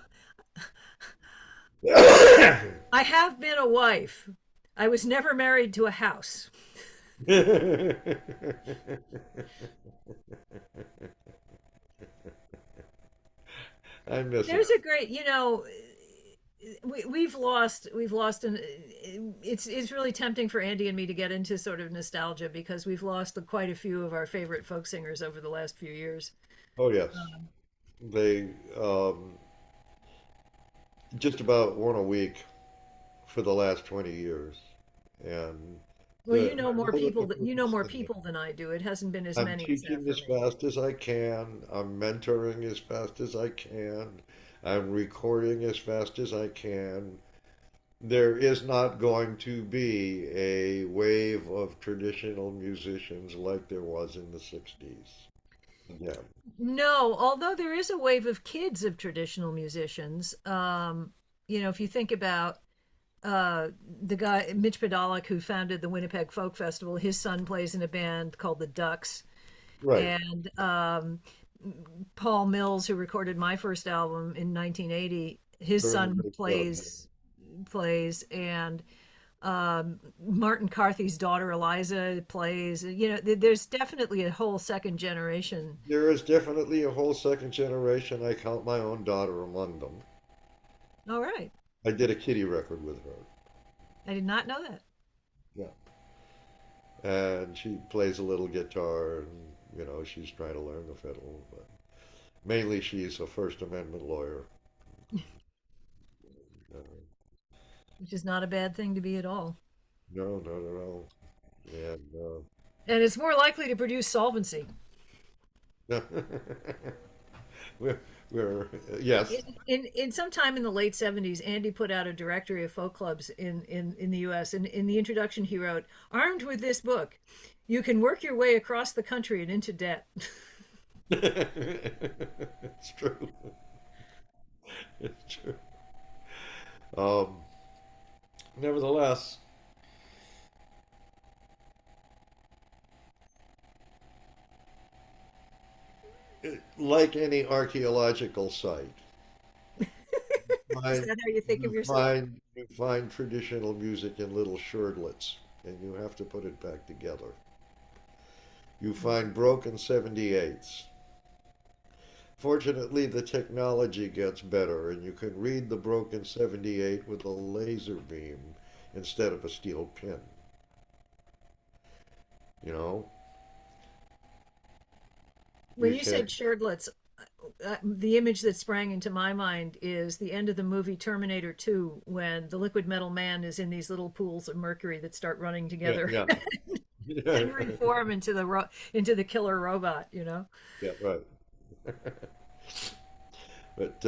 I have been a wife. I was never married to a house. I miss it. There's a great, we've lost an it's really tempting for Andy and me to get into sort of nostalgia because we've lost quite a few of our favorite folk singers over the last few years. Oh yes, they just about one a week for the last 20 years, and Well, the you know more people than I do. It hasn't been as I'm many as that teaching for as me. fast as I can. I'm mentoring as fast as I can. I'm recording as fast as I can. There is not going to be a wave of traditional musicians like there was in the 60s. Again. No, although there is a wave of kids of traditional musicians. If you think about the guy Mitch Podolak who founded the Winnipeg Folk Festival, his son plays in a band called the Ducks, Right. and Paul Mills, who recorded my first album in 1980, his Very, son very good. plays, and Martin Carthy's daughter Eliza plays. There's definitely a whole second generation. There is definitely a whole second generation. I count my own daughter among them. All right, I did a Kitty record with her. I did not know that. Yeah. And she plays a little guitar and, she's trying to learn the fiddle, but mainly she's a First Amendment lawyer. Uh, Which is not a bad thing to be at all. no, not at all. And And it's more likely to produce solvency. we're, yes. In sometime in the late 70s, Andy put out a directory of folk clubs in the US. And in the introduction, he wrote, "Armed with this book, you can work your way across the country and into debt." It's true. It's true. Um, Nevertheless, like any archaeological site, Is find, that how you think of you yourself? find traditional music in little shirtlets, and you have to put it back together. You find broken 78s. Fortunately, the technology gets better, and you can read the broken 78 with a laser beam instead of a steel pin. You know, When you you said can. shirtlets, the image that sprang into my mind is the end of the movie Terminator 2 when the liquid metal man is in these little pools of mercury that start running Yeah, together. yeah, and reform into the killer robot, you know. Yeah, right. But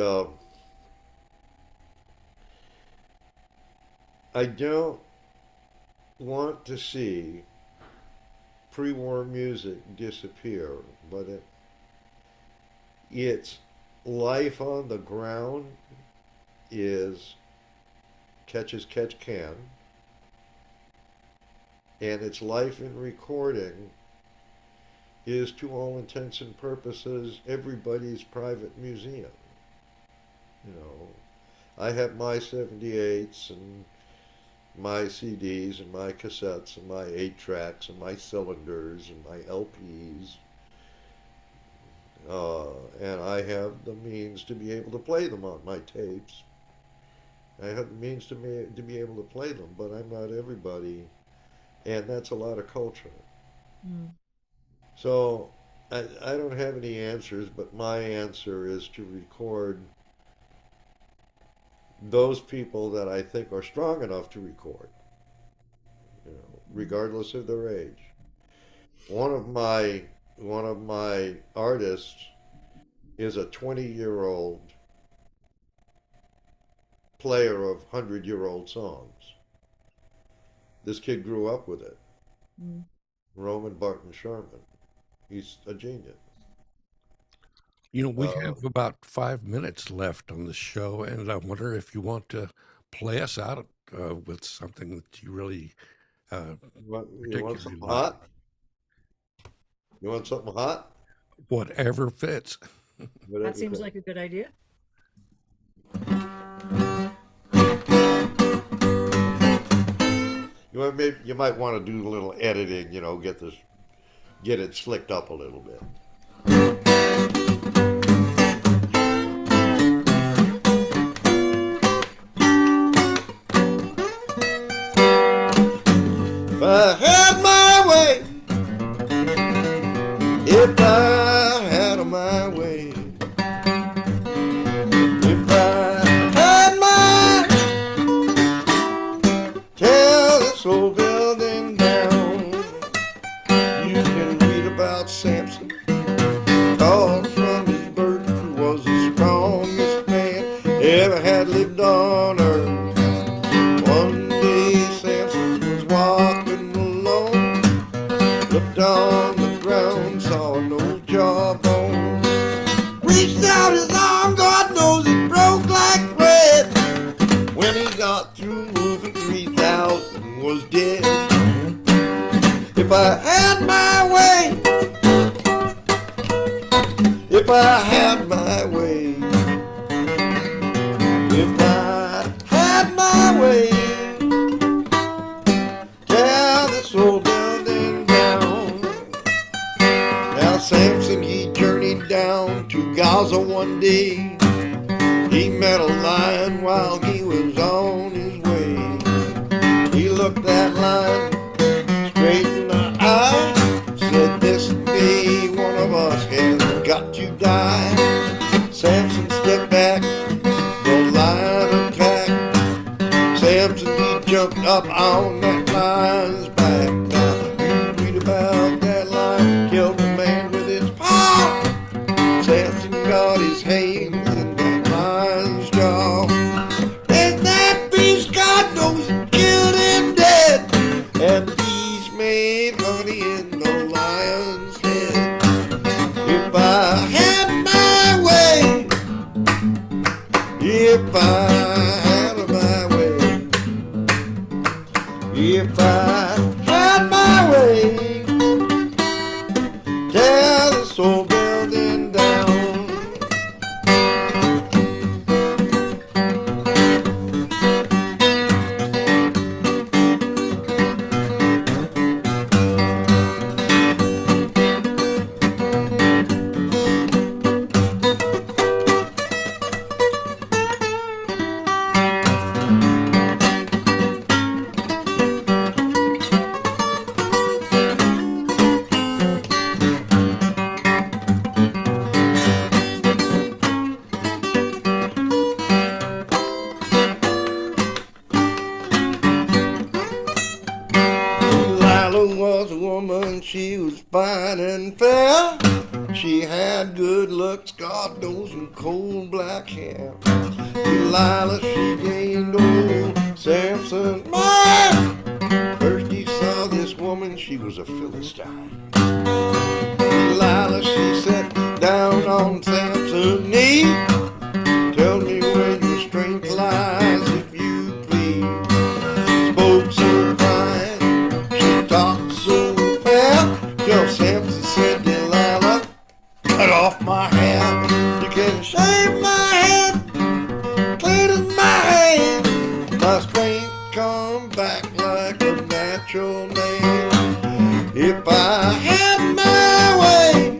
I don't want to see pre-war music disappear, but its life on the ground is catch as catch can, and its life in recording is, to all intents and purposes, everybody's private museum. You know, I have my 78s and my CDs and my cassettes and my 8 tracks and my cylinders and my LPs, and I have the means to be able to play them on my tapes. I have the means to be able to play them, but I'm not everybody, and that's a lot of culture. Mm. So I don't have any answers, but my answer is to record those people that I think are strong enough to record, you know, regardless of their age. One of my artists is a 20-year-old player of 100-year-old songs. This kid grew up with it. Mm. Roman Barton Sherman. He's a genius. You know, we have about 5 minutes left on the show, and I wonder if you want to play us out with something that you really You want particularly something like. hot? You want something hot? Whatever fits. Whatever That seems fits. like a good idea. You might want to do a little editing, you know, get it slicked up a little bit. If I had my way, if I had my way, if I had my tear this old building down. You can read about Samson, tall from his birth, who was the strongest man ever had lived on earth. One day Samson was walking alone, looked on the ground, saw an old jawbone, reached out his arm, God knows it broke like thread. When he got through moving, 3,000 was dead. If I had my way, if I had my way, if I had my way, tear this old building down. Now Samson, he journeyed down to Gaza one day. He met a lion while he was on his way. He looked that lion straight in the eye, said, "This day one of us has got to die." Samson stepped back, the lion attacked. Samson, he jumped up on that lion's back. Now you read about that lion killed a man with his paw. Samson got his hands in that lion's jaw. And that beast, God knows, killed him dead. And the beast made honey in the lion's head. If I had my way, if I had my way, if I had my way, tear this old building down. woman, she was fine and fair. She had good looks, God knows, and cold black hair. Delilah, she gained old Samson. Man! First he saw this woman, she was a Philistine. Delilah, she sat down on Samson's knee. Tell me where your strength lies, if you please. Spoke so fine, she talked so fair, till Samson said, Delilah, cut off my hair. You can shave my head, clean as my hand. My strength come back like a natural man. If I had my way,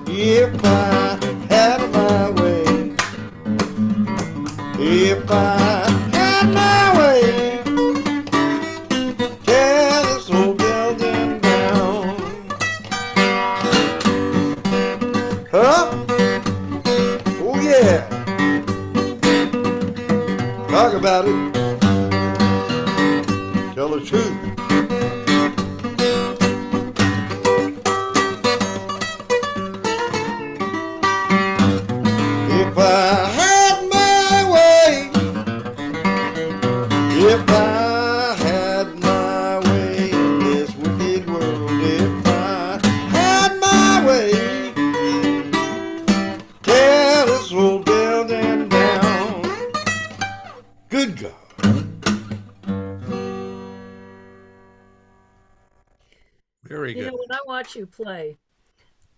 if I had my way, if I had my way, tear this old building down. Huh? Oh yeah. Talk about it. Tell the truth. If I had my way, if I had my way in this wicked world, if I had my way, tear this old building down. Good God. Very You good. know, when I watch you play,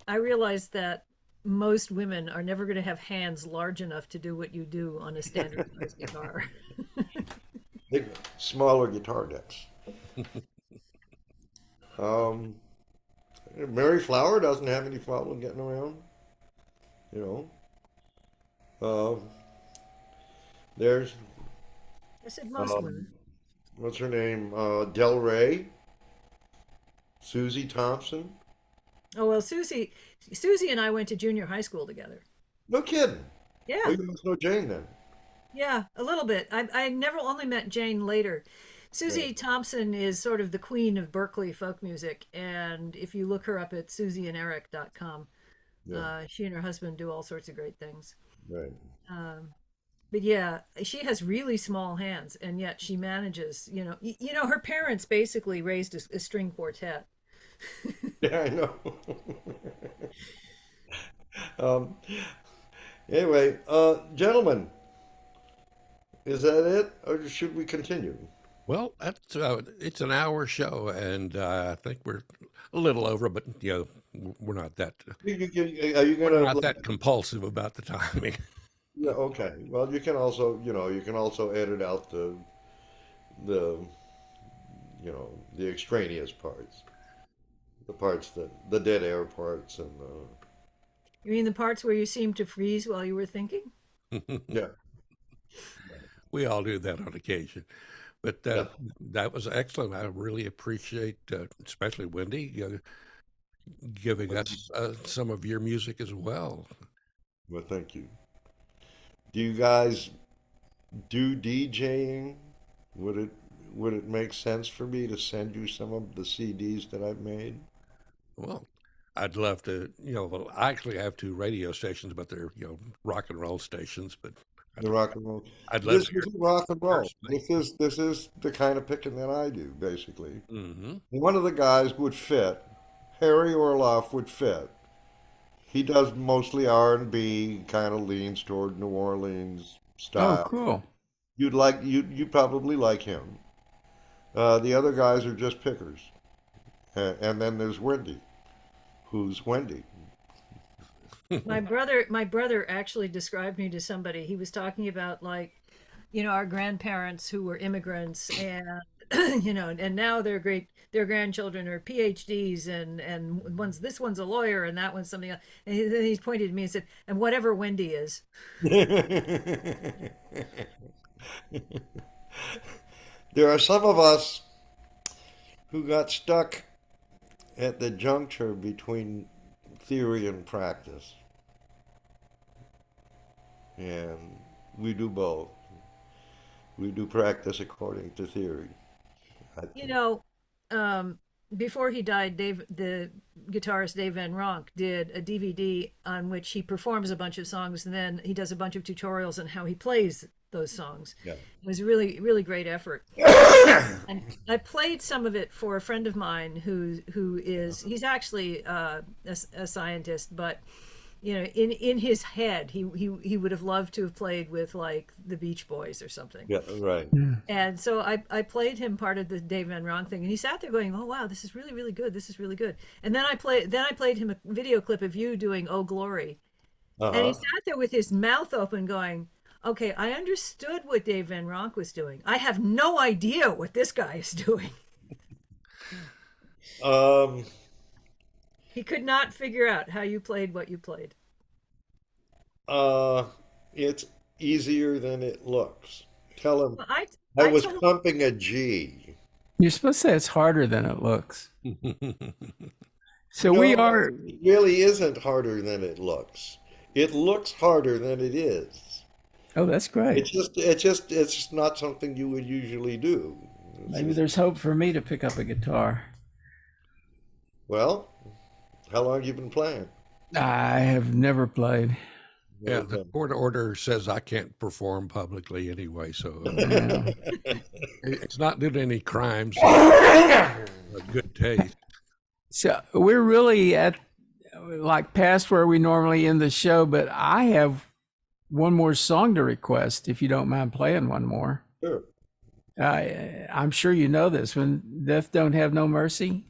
I realize that most women are never going to have hands large enough to do what you do on a standard size guitar. Big, smaller guitar decks. Mary Flower doesn't have any problem getting around. You know, there's I said most women. what's her name? Del Rey, Susie Thompson. Oh well, Susie and I went to junior high school together. No kidding. Oh, Yeah, you must know Jane then. yeah, a little bit. I never only met Jane later. Right. Susie Thompson is sort of the queen of Berkeley folk music, and if you look her up at susieanderic.com, Yeah. she and her husband do all sorts of great things. Right. Um, but yeah, she has really small hands, and yet she manages. You know, her parents basically raised a string quartet. Yeah, I know. um, anyway, gentlemen, is that it, or should we continue? Well, that's it's an hour show, and I think we're a little over, but we're not that Are you we're gonna? not that compulsive about the timing. Yeah. Okay. Well, you can also, you can also edit out the, the extraneous parts, the parts the dead air parts, and You mean the parts where you seemed to freeze while you were thinking? yeah, We all do that on occasion. But yeah. that was excellent. I really appreciate, especially Wendy, giving us some of your music as well. Well, thank you. Do you guys do DJing? Would it would it make sense for me to send you some of the CDs that I've made? Well, I'd love to, well, I actually have two radio stations, but they're, rock and roll stations, but I'd, The rock and roll. I'd love This to hear is rock and it roll. personally. This is the kind of picking that I do, basically. Hmm. One of the guys would fit. Harry Orloff would fit. He does mostly R&B, kind of leans toward New Orleans Oh, style. cool. You probably like him. The other guys are just pickers. And then there's Wendy, who's Wendy. My brother actually described me to somebody. He was talking about our grandparents who were immigrants and and now their grandchildren are PhDs and this one's a lawyer and that one's something else. And then he pointed to me and said, and whatever Wendy is. There are some of us who got stuck at the juncture between theory and practice. And we do both. We do practice according to theory. I You think. know, um, before he died, the guitarist Dave Van Ronk did a DVD on which he performs a bunch of songs, and then he does a bunch of tutorials on how he plays those songs. Yeah. It was a really, really great effort. And I played some of it for a friend of mine he's actually a scientist, but in his head, he would have loved to have played with like the Beach Boys or something. Yeah, right. And so I played him part of the Dave Van Ronk thing, and he sat there going, "Oh wow, this is really, really good. This is really good." And then I played him a video clip of you doing "Oh Glory," and he sat there with his mouth open, going, "Okay, I understood what Dave Van Ronk was doing. I have no idea what this guy is doing." He could not figure out how you played what you played. It's easier than it looks. Tell him Well, I was told him, pumping a G. You're supposed to say it's harder than it looks. So we No, are. it really isn't harder than it looks. It looks harder than it is. Oh, that's great. It's just not something you would usually do. Maybe there's hope for me to pick up a guitar. Well, how long have you been playing? I have never played. Yeah, the court order says I can't perform publicly anyway, so Yeah. it's not due to any crimes. A good taste. So we're really at like past where we normally end the show, but I have one more song to request if you don't mind playing one more. Sure. I'm sure you know this one. Death Don't Have No Mercy.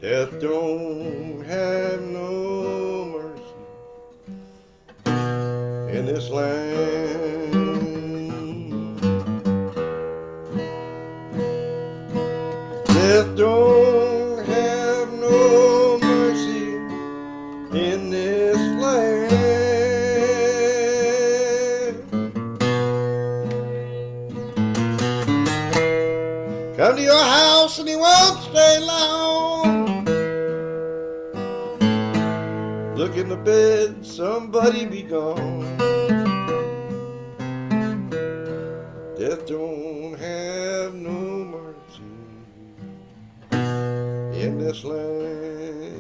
Death don't have no mercy in this land. Death don't have no mercy in this land. Come to your house and he won't stay long. Look in the bed, somebody be gone. Death don't have no mercy in this land.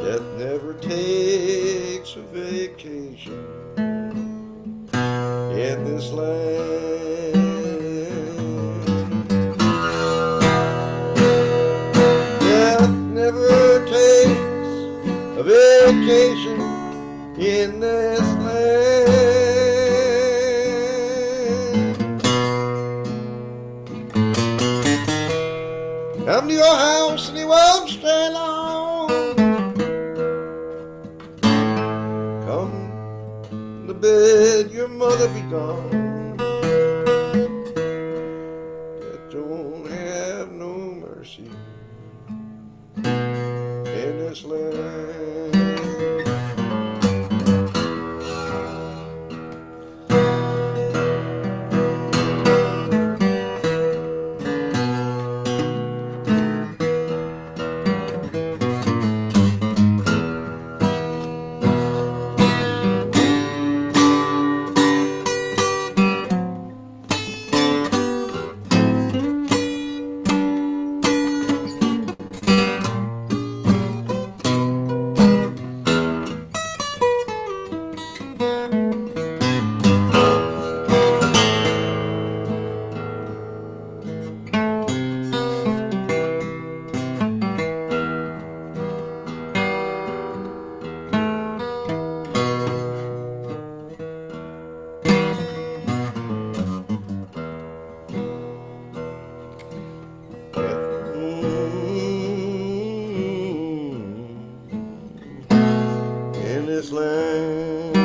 Death never takes a vacation in this land. Never takes a vacation in this land. Come to your house and he won't stay long. Come to bed, your mother be gone. That don't have no mercy in this land. this land.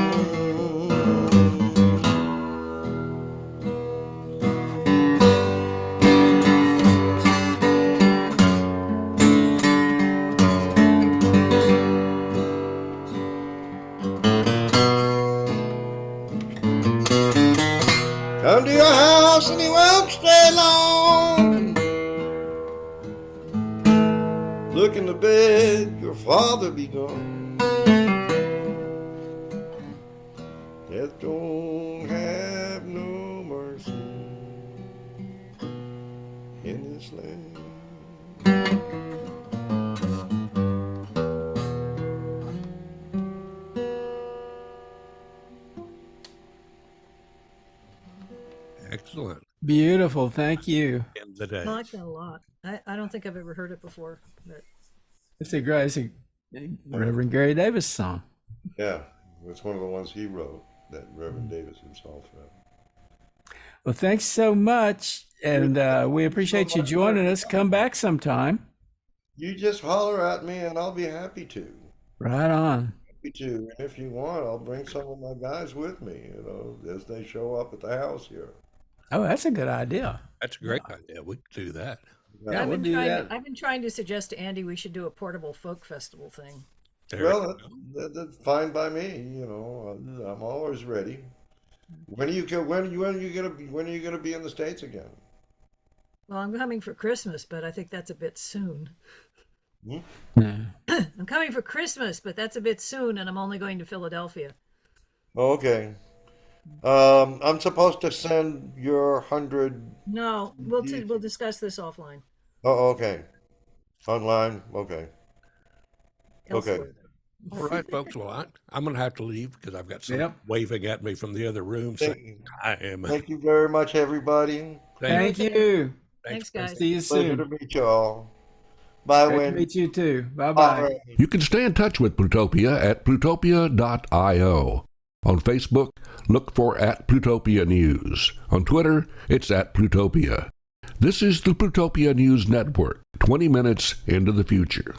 Come to your house and you won't stay long. Look in the bed, your father be gone. Death don't have no mercy in this land. Excellent. Beautiful. Thank you. In the day. I like that a lot. I don't think I've ever heard it before, but It's a Reverend Gary Davis song. Yeah, it's one of the ones he wrote that Reverend Davis himself wrote. Well, thanks so much. And we appreciate you joining us. Come back sometime. You just holler at me and I'll be happy to. Right on. Happy to. And if you want, I'll bring some of my guys with me, as they show up at the house here. Oh, that's a good idea. That's a great idea. We could do that. Yeah, we'll do that. I've been trying to suggest to Andy we should do a portable folk festival thing. There Well, you go. that's fine by me. I'm always ready. When are you gonna be in the States again? Well, I'm coming for Christmas, but I think that's a bit soon. Yeah. I'm coming for Christmas, but that's a bit soon, and I'm only going to Philadelphia. Oh, okay. I'm supposed to send your 100. No, we'll discuss this offline. Oh, okay. Online. Okay. Okay. Elsewhere. All right, folks. Well, I'm going to have to leave because I've got some Yep. waving at me from the other room. Saying I am. Thank you very much, everybody. Thank you. Thanks, guys. See you Pleasure to soon. meet you all. Bye, Great to Win. meet you too. Bye Bye, bye. Ray. You can stay in touch with Plutopia at plutopia.io. On Facebook, look for @Plutopia News. On Twitter, it's @Plutopia. This is the Plutopia News Network, 20 minutes into the future.